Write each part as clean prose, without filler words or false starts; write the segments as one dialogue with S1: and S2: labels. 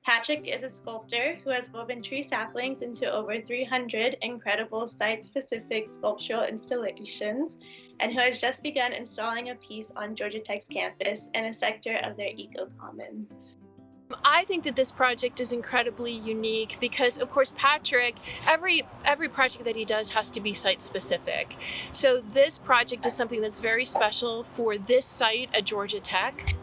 S1: Patrick is a sculptor who has woven tree saplings into over 300 incredible site-specific sculptural installations, and who has just begun installing a piece on Georgia Tech's campus in a sector of their EcoCommons.
S2: I think that this project is incredibly unique because, of course, Patrick, every project that he does has to be site-specific. So this project is something that's very special for this site at Georgia Tech.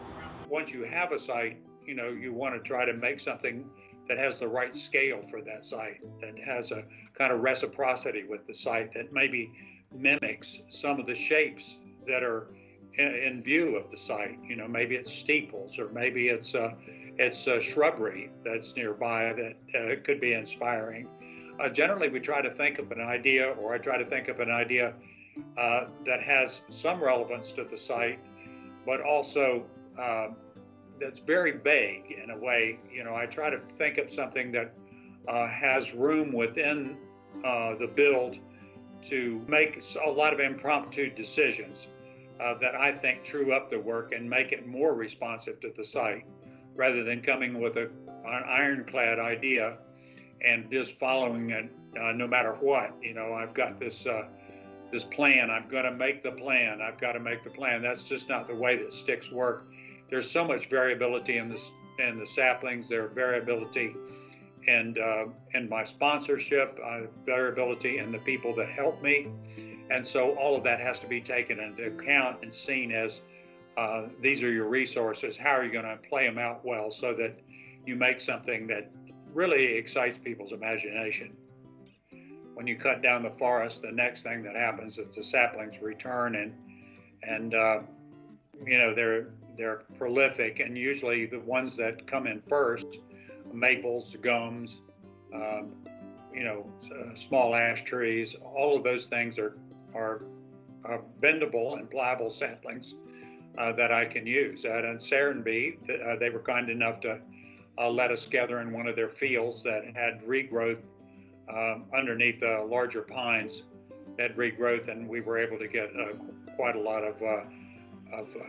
S3: Once you have a site, you want to try to make something that has the right scale for that site, that has a kind of reciprocity with the site, that maybe mimics some of the shapes that are in view of the site. Maybe it's steeples, or maybe it's shrubbery that's nearby that could be inspiring. Generally, we try to think of an idea, or I try to think of an idea that has some relevance to the site, but also that's very vague in a way. I try to think of something that has room within the build to make a lot of impromptu decisions that I think true up the work and make it more responsive to the site, rather than coming with an ironclad idea and just following it no matter what. I've got this plan. I'm going to make the plan. I've got to make the plan. That's just not the way that sticks work. There's so much variability in the saplings. There's variability in my sponsorship, variability in the people that help me. And so all of that has to be taken into account and seen as these are your resources. How are you going to play them out well so that you make something that really excites people's imagination? When you cut down the forest, the next thing that happens is the saplings return, and they're prolific, and usually the ones that come in first, maples, gums, small ash trees, all of those things are bendable and pliable saplings that I can use. And in Serenbe, they were kind enough to let us gather in one of their fields that had regrowth underneath the larger pines, had regrowth, and we were able to get quite a lot of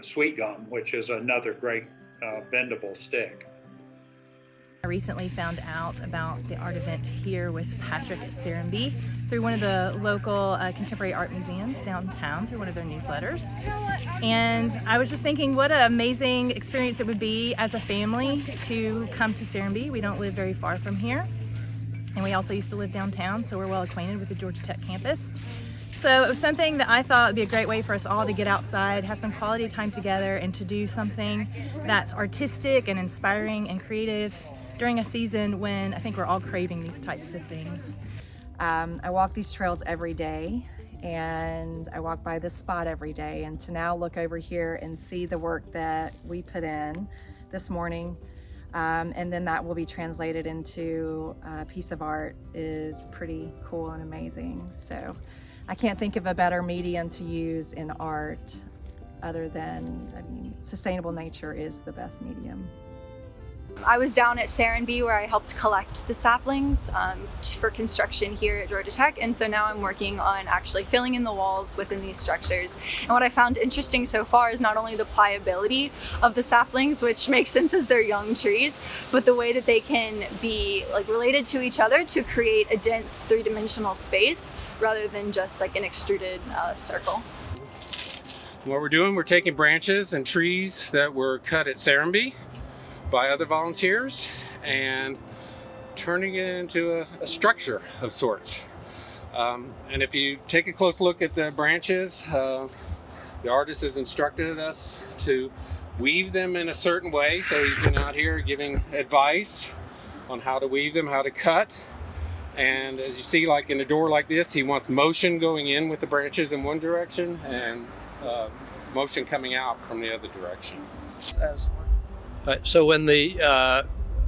S3: sweet gum, which is another great bendable stick.
S4: I recently found out about the art event here with Patrick at Serenbe through one of the local contemporary art museums downtown, through one of their newsletters. And I was just thinking what an amazing experience it would be as a family to come to Serenbe. We don't live very far from here. And we also used to live downtown, so we're well acquainted with the Georgia Tech campus. So it was something that I thought would be a great way for us all to get outside, have some quality time together, and to do something that's artistic and inspiring and creative during a season when I think we're all craving these types of things.
S5: I walk these trails every day, and I walk by this spot every day, and to now look over here and see the work that we put in this morning, and then that will be translated into a piece of art, is pretty cool and amazing. So I can't think of a better medium to use in art other than, sustainable nature is the best medium.
S6: I was down at Serenbe where I helped collect the saplings for construction here at Georgia Tech, and so now I'm working on actually filling in the walls within these structures. And what I found interesting so far is not only the pliability of the saplings, which makes sense as they're young trees, but the way that they can be related to each other to create a dense three-dimensional space rather than just like an extruded circle.
S7: What we're doing, we're taking branches and trees that were cut at Serenbe by other volunteers and turning it into a structure of sorts. And if you take a close look at the branches, the artist has instructed us to weave them in a certain way. So he's been out here giving advice on how to weave them, how to cut. And as you see, like in a door like this, he wants motion going in with the branches in one direction and motion coming out from the other direction.
S8: So when the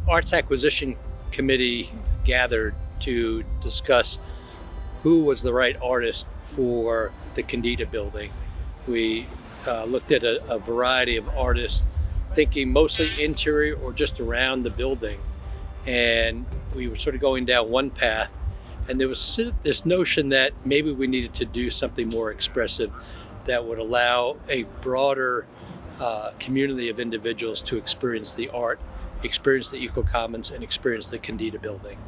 S8: Arts Acquisition Committee gathered to discuss who was the right artist for the Kendeda Building, we looked at a variety of artists, thinking mostly interior or just around the building. And we were sort of going down one path, and there was this notion that maybe we needed to do something more expressive that would allow a broader community of individuals to experience the art experience the EcoCommons and experience the Kendeda Building.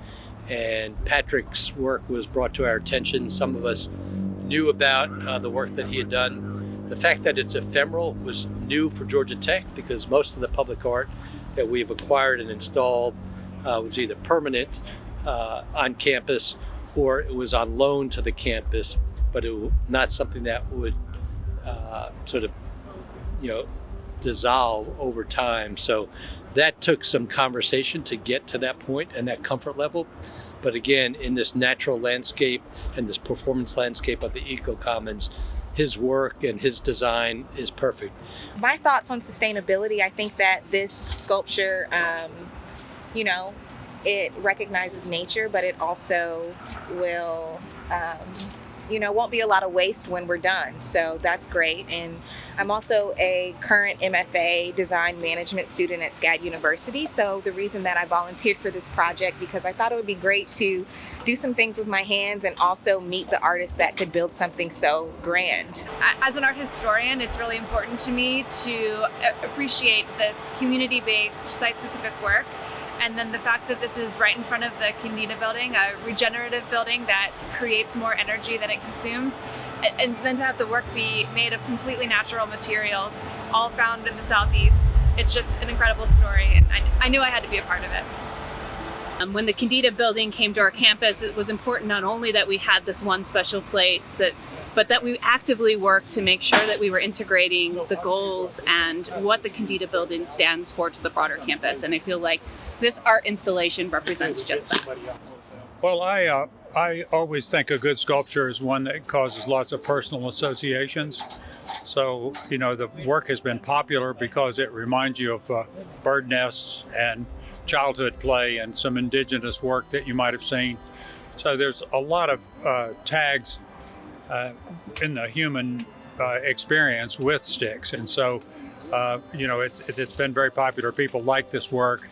S8: And Patrick's work was brought to our attention. Some of us knew about the work that he had done. The fact that it's ephemeral was new for Georgia Tech, because most of the public art that we've acquired and installed was either permanent on campus, or it was on loan to the campus, but it was not something that would sort of, dissolve over time. So that took some conversation to get to that point and that comfort level. But again, in this natural landscape and this performance landscape of the EcoCommons, his work and his design is perfect.
S4: My thoughts on sustainability, I think that this sculpture, it recognizes nature, but it also will, won't be a lot of waste when we're done. So that's great. And I'm also a current MFA design management student at SCAD University. So the reason that I volunteered for this project, because I thought it would be great to do some things with my hands and also meet the artists that could build something so grand.
S9: As an art historian, it's really important to me to appreciate this community-based, site-specific work. And then the fact that this is right in front of the Kendeda Building, a regenerative building that creates more energy than it consumes, and then to have the work be made of completely natural materials, all found in the Southeast. It's just an incredible story, and I knew I had to be a part of it.
S10: When the Kendeda Building came to our campus, it was important not only that we had this one special place, but that we actively worked to make sure that we were integrating the goals and what the Kendeda Building stands for to the broader campus. And I feel like this art installation represents just that.
S3: Well, I always think a good sculpture is one that causes lots of personal associations. So, the work has been popular because it reminds you of bird nests and childhood play and some indigenous work that you might have seen. So there's a lot of tags in the human experience with sticks. And so, it's been very popular. People like this work,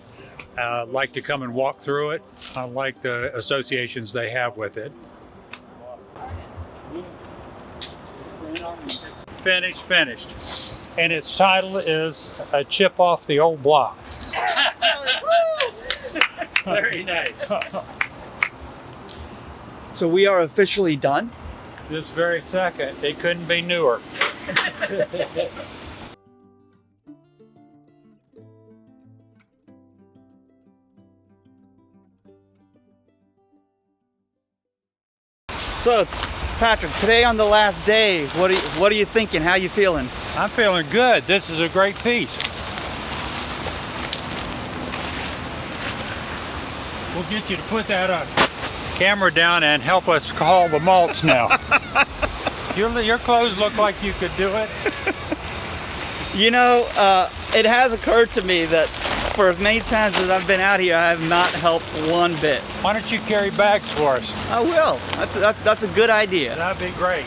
S3: like to come and walk through it, like the associations they have with it. Finished. And its title is A Chip Off the Ole Block.
S8: Very nice.
S11: So we are officially done?
S3: This very second. It couldn't be newer.
S11: So, Patrick, today on the last day, what are you thinking? How are you feeling?
S3: I'm feeling good. This is a great piece. We'll get you to put that camera down and help us haul the mulch now. Your clothes look like you could do it.
S11: It has occurred to me that for as many times as I've been out here, I have not helped one bit.
S3: Why don't you carry bags for us?
S11: I will. That's a good idea.
S3: That'd be great.